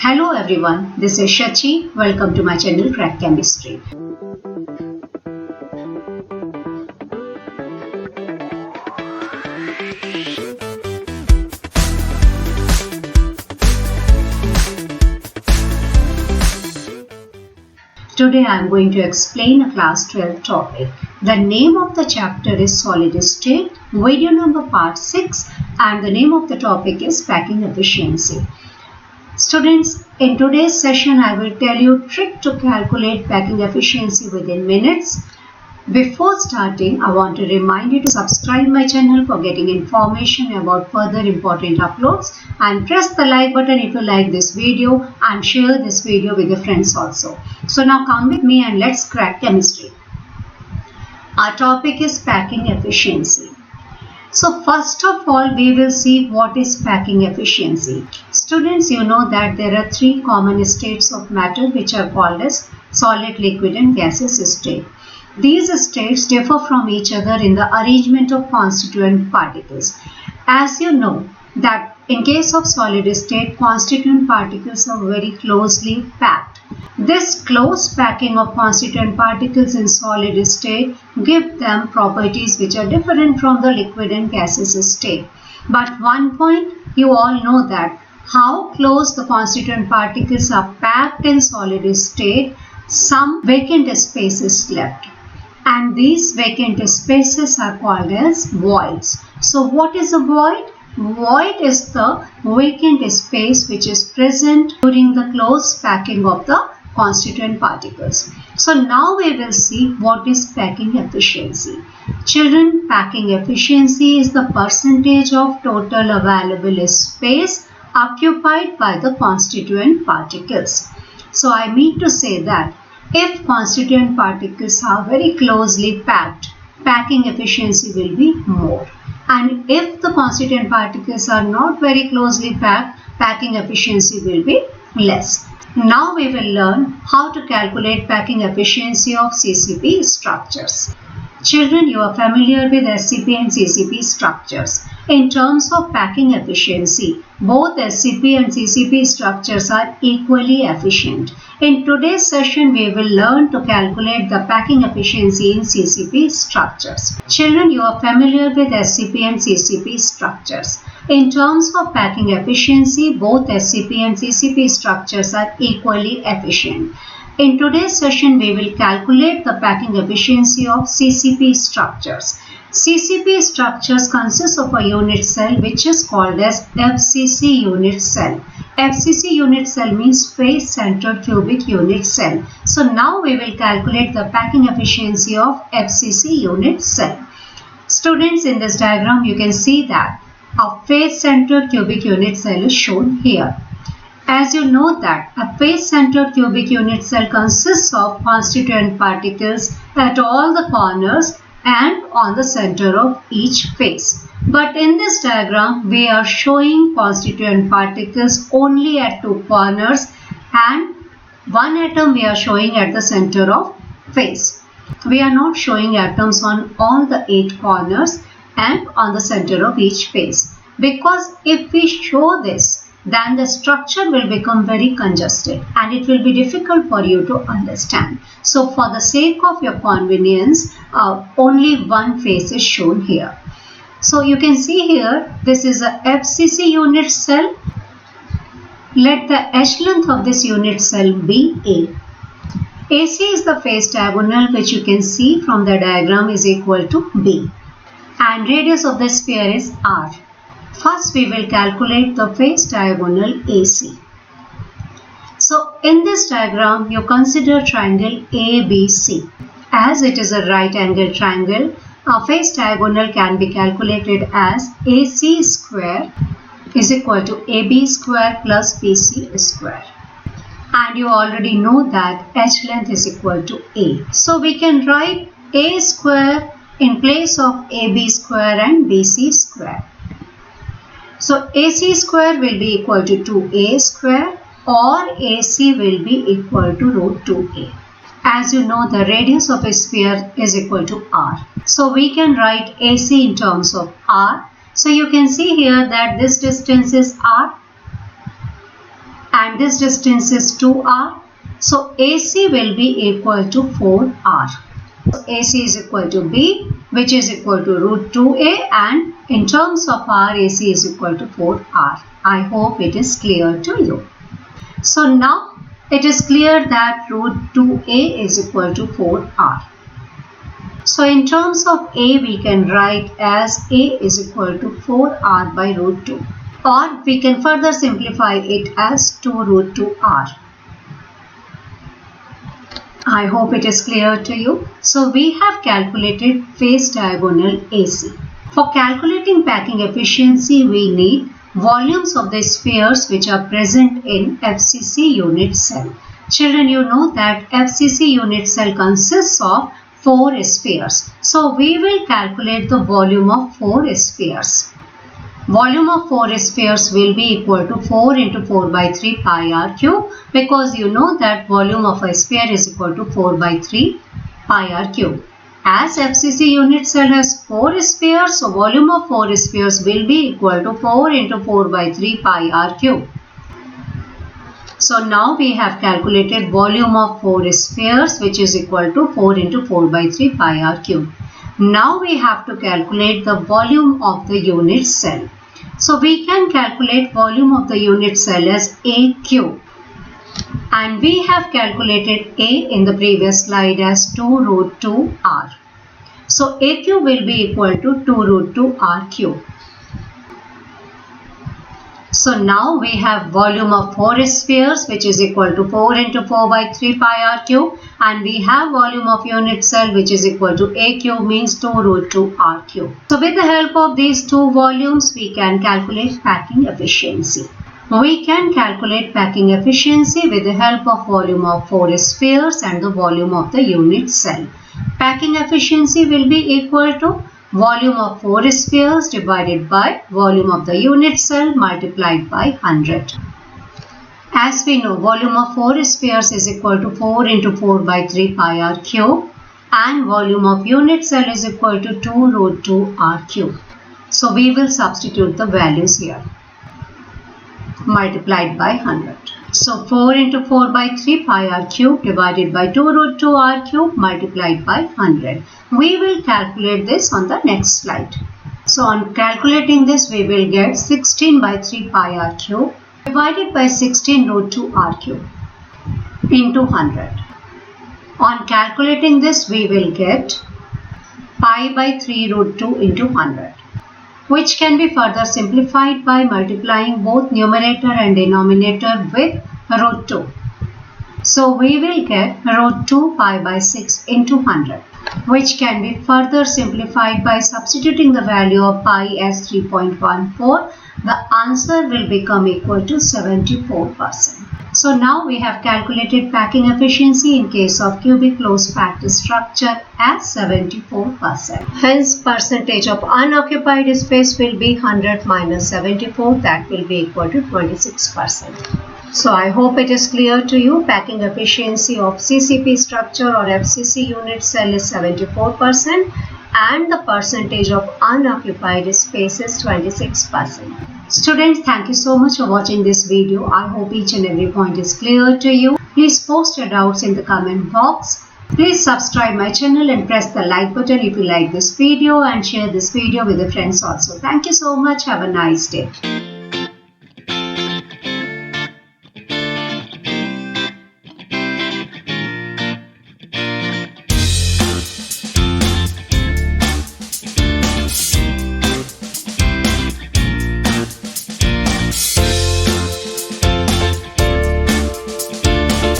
Hello everyone, this is Shachi. Welcome to my channel Crack Chemistry. Today I am going to explain a class 12 topic. The name of the chapter is Solid State, video number part 6, and the name of the topic is Packing Efficiency. Students, in today's session I will tell you trick to calculate packing efficiency within minutes. Before starting, I want to remind you to subscribe my channel for getting information about further important uploads, and press the like button if you like this video and share this video with your friends also. So now come with me and let's crack chemistry. Our topic is packing efficiency. So first of all, we will see what is packing efficiency. Students, you know that there are three common states of matter which are called as solid, liquid and gaseous state. These states differ from each other in the arrangement of constituent particles. As you know that in case of solid state, constituent particles are very closely packed. This close packing of constituent particles in solid state give them properties which are different from the liquid and gaseous state. But one point you all know that how close the constituent particles are packed in solid state, some vacant space is left. And these vacant spaces are called as voids. So what is a void? Void is the vacant space which is present during the close packing of the constituent particles. So now we will see what is packing efficiency. Children, packing efficiency is the percentage of total available space occupied by the constituent particles. So I mean to say that if constituent particles are very closely packed, packing efficiency will be more. And if the constituent particles are not very closely packed, packing efficiency will be less. Now we will learn how to calculate packing efficiency of CCP structures. Children, you are familiar with SCP and CCP structures. In terms of packing efficiency, both SCP and CCP structures are equally efficient. In today's session, we will learn to calculate the packing efficiency in CCP structures. Children, you are familiar with SCP and CCP structures. In terms of packing efficiency, both SCP and CCP structures are equally efficient. In today's session, we will calculate the packing efficiency of CCP structures. CCP structures consist of a unit cell which is called as FCC unit cell. FCC unit cell means face-centered cubic unit cell. So now we will calculate the packing efficiency of FCC unit cell. Students, in this diagram you can see that a face-centered cubic unit cell is shown here. As you know that a face-centered cubic unit cell consists of constituent particles at all the corners and on the center of each face. But in this diagram, we are showing constituent particles only at two corners and one atom we are showing at the center of face. We are not showing atoms on all the 8 corners and on the center of each face. Because if we show this, then the structure will become very congested and it will be difficult for you to understand. So for the sake of your convenience, only one face is shown here. So you can see here, this is a FCC unit cell. Let the edge length of this unit cell be A. AC is the face diagonal which you can see from the diagram is equal to B. And radius of the sphere is R. First, we will calculate the face diagonal AC. So, in this diagram, you consider triangle ABC. As it is a right angle triangle, a face diagonal can be calculated as AC square is equal to AB square plus BC square. And you already know that edge length is equal to A. So, we can write A square in place of AB square and BC square. So AC square will be equal to 2A square or AC will be equal to root 2A. As you know, the radius of a sphere is equal to R. So we can write AC in terms of R. So you can see here that this distance is R and this distance is 2r. So AC will be equal to 4r. So AC is equal to B, which is equal to root 2a, and in terms of r, AC is equal to 4r. I hope it is clear to you. So now it is clear that root 2a is equal to 4r. So in terms of a, we can write as a is equal to 4r by root 2, or we can further simplify it as 2 root 2r. I hope it is clear to you. So we have calculated face diagonal AC. For calculating packing efficiency, we need volumes of the spheres which are present in FCC unit cell. Children, you know that FCC unit cell consists of 4 spheres. So we will calculate the volume of 4 spheres. Volume of 4 spheres will be equal to 4 into 4 by 3 pi r cube, because you know that volume of a sphere is equal to 4 by 3 pi r cube. As FCC unit cell has 4 spheres, so volume of 4 spheres will be equal to 4 into 4 by 3 pi r cube. So now we have calculated volume of 4 spheres, which is equal to 4 into 4 by 3 pi r cube. Now we have to calculate the volume of the unit cell. So we can calculate volume of the unit cell as A cube. And we have calculated A in the previous slide as 2 root 2 r. So A cube will be equal to 2 root 2 r cube. So now we have volume of 4 spheres, which is equal to 4 into 4 by 3 pi r cube, and we have volume of unit cell, which is equal to A cube, means 2 root 2 r cube. So with the help of these two volumes, we can calculate packing efficiency. We can calculate packing efficiency with the help of volume of 4 spheres and the volume of the unit cell. Packing efficiency will be equal to volume of 4 spheres divided by volume of the unit cell multiplied by 100. As we know, volume of 4 spheres is equal to 4 into 4 by 3 pi r cube, and volume of unit cell is equal to 2 root 2 r cube. So we will substitute the values here, multiplied by 100. So 4 into 4 by 3 pi r cube divided by 2 root 2 r cube multiplied by 100. We will calculate this on the next slide. So on calculating this, we will get 16 by 3 pi r cube divided by 16 root 2 r cube into 100. On calculating this, we will get pi by 3 root 2 into 100, which can be further simplified by multiplying both numerator and denominator with root 2. So we will get root 2 pi by 6 into 100, which can be further simplified by substituting the value of pi as 3.14. The answer will become equal to 74%. So now we have calculated packing efficiency in case of cubic closed packed structure as 74%. Hence, percentage of unoccupied space will be 100 minus 74, that will be equal to 26%. So I hope it is clear to you. Packing efficiency of CCP structure or FCC unit cell is 74%, and the percentage of unoccupied space is 26%. Students, thank you so much for watching this video. I hope each and every point is clear to you. Please post your doubts in the comment box. Please subscribe my channel and press the like button if you like this video, and share this video with your friends also. Thank you so much. Have a nice day.